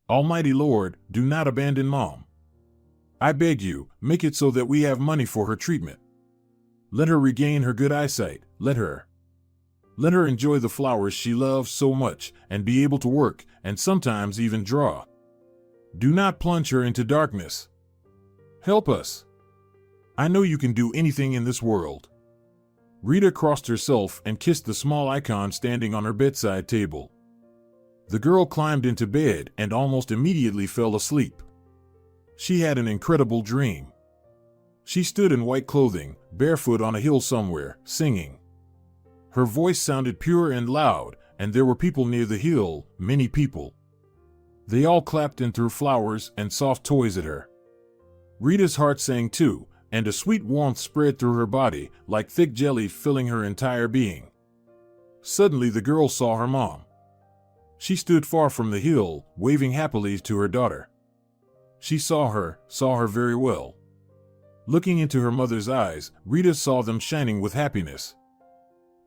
Almighty Lord, do not abandon Mom. I beg you, make it so that we have money for her treatment. Let her regain her good eyesight. Let her enjoy the flowers she loves so much and be able to work and sometimes even draw. Do not plunge her into darkness. Help us. I know you can do anything in this world. Rita crossed herself and kissed the small icon standing on her bedside table. The girl climbed into bed and almost immediately fell asleep. She had an incredible dream. She stood in white clothing, barefoot on a hill somewhere, singing. Her voice sounded pure and loud, and there were people near the hill, many people. They all clapped and threw flowers and soft toys at her. Rita's heart sang too, and a sweet warmth spread through her body, like thick jelly filling her entire being. Suddenly the girl saw her mom. She stood far from the hill, waving happily to her daughter. She saw her very well. Looking into her mother's eyes, Rita saw them shining with happiness.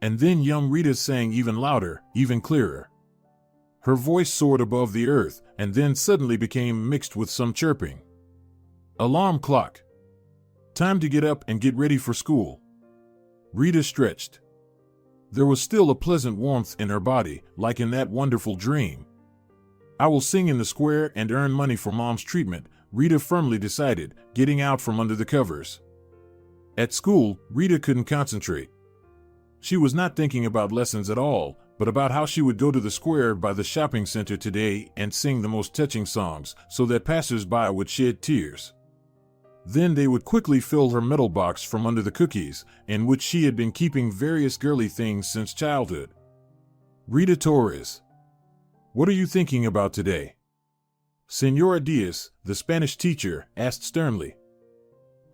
And then young Rita sang even louder, even clearer. Her voice soared above the earth, and then suddenly became mixed with some chirping. Alarm clock. Time to get up and get ready for school. Rita stretched. There was still a pleasant warmth in her body, like in that wonderful dream. I will sing in the square and earn money for Mom's treatment, Rita firmly decided, getting out from under the covers. At school, Rita couldn't concentrate. She was not thinking about lessons at all, but about how she would go to the square by the shopping center today and sing the most touching songs so that passers-by would shed tears. Then they would quickly fill her metal box from under the cookies, in which she had been keeping various girly things since childhood. Rita Torres. What are you thinking about today? Senora Diaz, the Spanish teacher, asked sternly.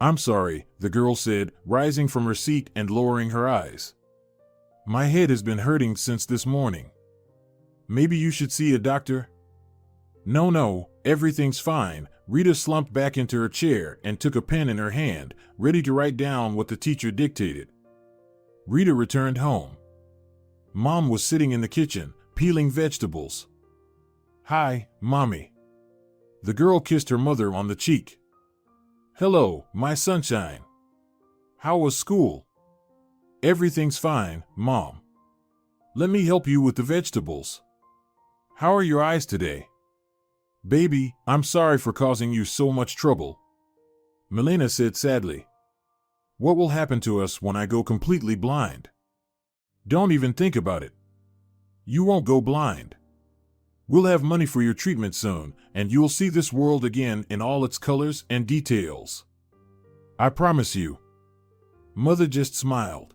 I'm sorry, the girl said, rising from her seat and lowering her eyes. My head has been hurting since this morning. Maybe you should see a doctor? No, everything's fine. Rita slumped back into her chair and took a pen in her hand, ready to write down what the teacher dictated. Rita returned home. Mom was sitting in the kitchen, peeling vegetables. Hi, Mommy. The girl kissed her mother on the cheek. Hello, my sunshine. How was school? Everything's fine, Mom. Let me help you with the vegetables. How are your eyes today? Baby, I'm sorry for causing you so much trouble. Milena said sadly. What will happen to us when I go completely blind? Don't even think about it. You won't go blind. We'll have money for your treatment soon, and you'll see this world again in all its colors and details. I promise you. Mother just smiled.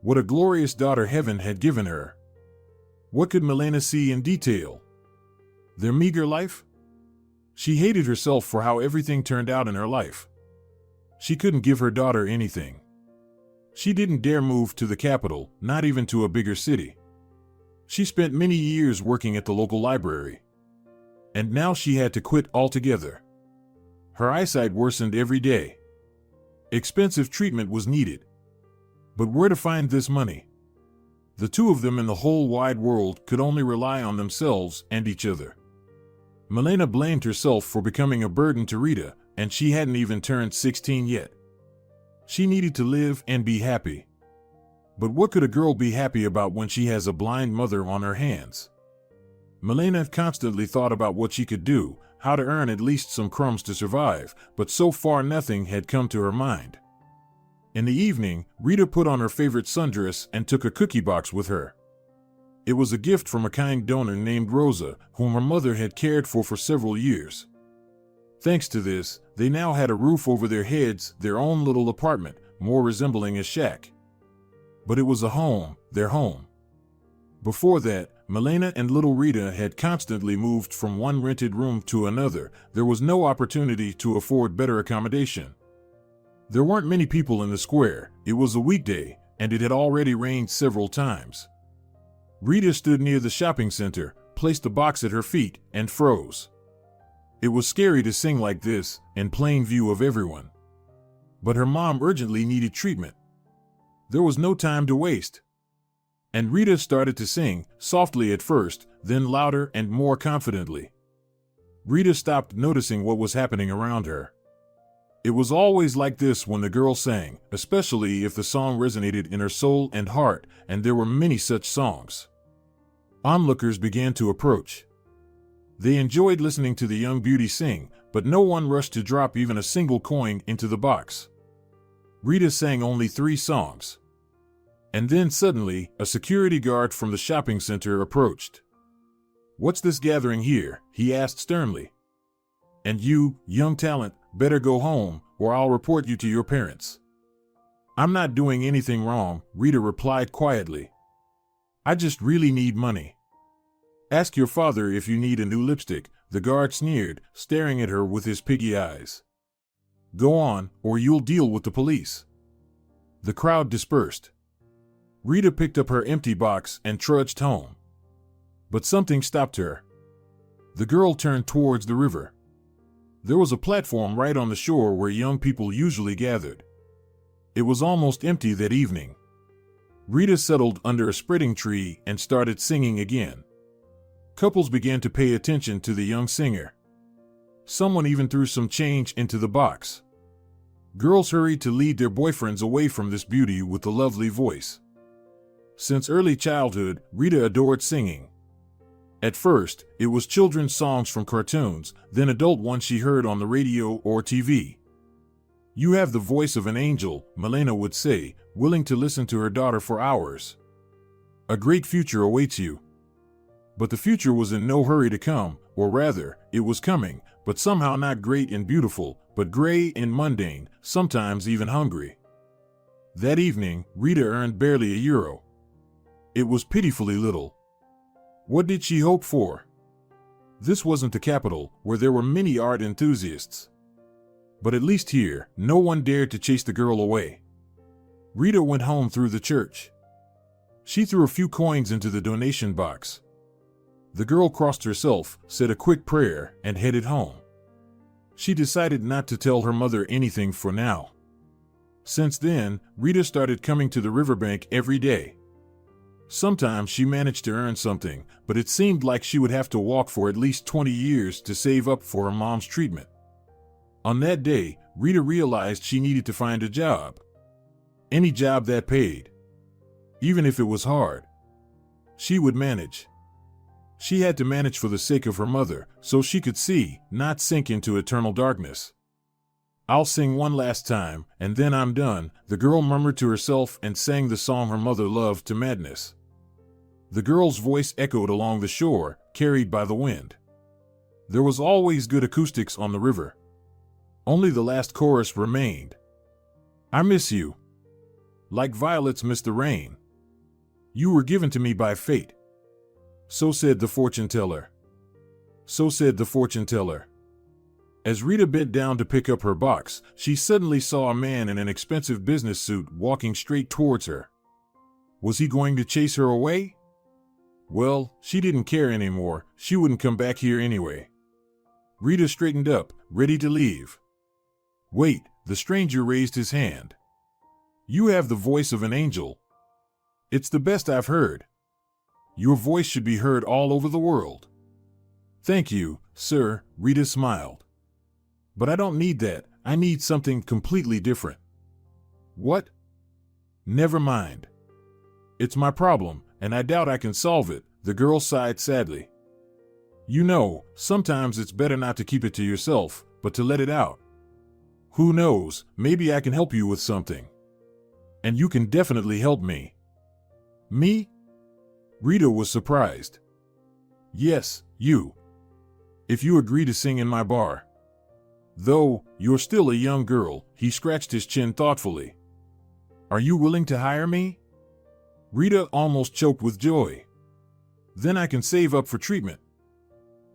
What a glorious daughter heaven had given her. What could Milena see in detail? Their meager life? She hated herself for how everything turned out in her life. She couldn't give her daughter anything. She didn't dare move to the capital, not even to a bigger city. She spent many years working at the local library. And now she had to quit altogether. Her eyesight worsened every day. Expensive treatment was needed. But where to find this money? The two of them in the whole wide world could only rely on themselves and each other. Milena blamed herself for becoming a burden to Rita, and she hadn't even turned 16 yet. She needed to live and be happy. But what could a girl be happy about when she has a blind mother on her hands? Milena constantly thought about what she could do, how to earn at least some crumbs to survive, but so far nothing had come to her mind. In the evening, Rita put on her favorite sundress and took a cookie box with her. It was a gift from a kind donor named Rosa, whom her mother had cared for several years. Thanks to this, they now had a roof over their heads, their own little apartment, more resembling a shack. But it was a home, their home. Before that, Milena and little Rita had constantly moved from one rented room to another. There was no opportunity to afford better accommodation. There weren't many people in the square. It was a weekday, and it had already rained several times. Rita stood near the shopping center, placed the box at her feet, and froze. It was scary to sing like this, in plain view of everyone. But her mom urgently needed treatment. There was no time to waste. And Rita started to sing, softly at first, then louder and more confidently. Rita stopped noticing what was happening around her. It was always like this when the girl sang, especially if the song resonated in her soul and heart, and there were many such songs. Onlookers began to approach. They enjoyed listening to the young beauty sing, but no one rushed to drop even a single coin into the box. Rita sang only 3 songs. And then suddenly, a security guard from the shopping center approached. "What's this gathering here?" he asked sternly. "And you, young talent, better go home, or I'll report you to your parents." "I'm not doing anything wrong," Rita replied quietly. "I just really need money." "Ask your father if you need a new lipstick," the guard sneered, staring at her with his piggy eyes. "Go on, or you'll deal with the police." The crowd dispersed. Rita picked up her empty box and trudged home. But something stopped her. The girl turned towards the river. There was a platform right on the shore where young people usually gathered. It was almost empty that evening. Rita settled under a spreading tree and started singing again. Couples began to pay attention to the young singer. Someone even threw some change into the box. Girls hurried to lead their boyfriends away from this beauty with the lovely voice. Since early childhood, Rita adored singing. At first, it was children's songs from cartoons, then adult ones she heard on the radio or TV. "You have the voice of an angel," Milena would say, willing to listen to her daughter for hours. "A great future awaits you." But the future was in no hurry to come, or rather, it was coming, but somehow not great and beautiful, but gray and mundane, sometimes even hungry. That evening, Rita earned barely €1. It was pitifully little. What did she hope for? This wasn't the capital, where there were many art enthusiasts. But at least here, no one dared to chase the girl away. Rita went home through the church. She threw a few coins into the donation box. The girl crossed herself, said a quick prayer, and headed home. She decided not to tell her mother anything for now. Since then, Rita started coming to the riverbank every day. Sometimes she managed to earn something, but it seemed like she would have to walk for at least 20 years to save up for her mom's treatment. On that day, Rita realized she needed to find a job. Any job that paid. Even if it was hard. She would manage. She had to manage for the sake of her mother, so she could see, not sink into eternal darkness. "I'll sing one last time, and then I'm done," the girl murmured to herself and sang the song her mother loved to madness. The girl's voice echoed along the shore, carried by the wind. There was always good acoustics on the river. Only the last chorus remained. "I miss you. Like violets miss the rain. You were given to me by fate." So said the fortune teller. So said the fortune teller. As Rita bent down to pick up her box, she suddenly saw a man in an expensive business suit walking straight towards her. Was he going to chase her away? Well, she didn't care anymore. She wouldn't come back here anyway. Rita straightened up, ready to leave. "Wait," the stranger raised his hand. "You have the voice of an angel. It's the best I've heard. Your voice should be heard all over the world." "Thank you, sir," Rita smiled. "But I don't need that. I need something completely different." "What?" "Never mind. It's my problem, and I doubt I can solve it," the girl sighed sadly. "You know, sometimes it's better not to keep it to yourself, but to let it out. Who knows, maybe I can help you with something. And you can definitely help me." "Me?" Rita was surprised. "Yes, you. If you agree to sing in my bar. Though, you're still a young girl," he scratched his chin thoughtfully. "Are you willing to hire me?" Rita almost choked with joy. "Then I can save up for treatment."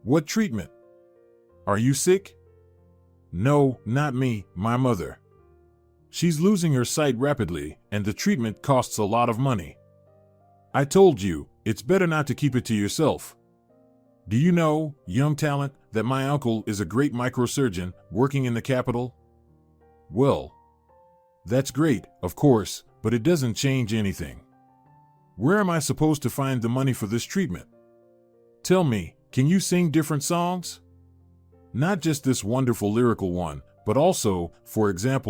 "What treatment? Are you sick?" "No, not me, my mother. She's losing her sight rapidly, and the treatment costs a lot of money. I told you, it's better not to keep it to yourself. Do you know, young talent, that my uncle is a great microsurgeon working in the capital?" "Well, that's great, of course, but it doesn't change anything. Where am I supposed to find the money for this treatment? Tell me, can you sing different songs?" Not just this wonderful lyrical one, but also, for example,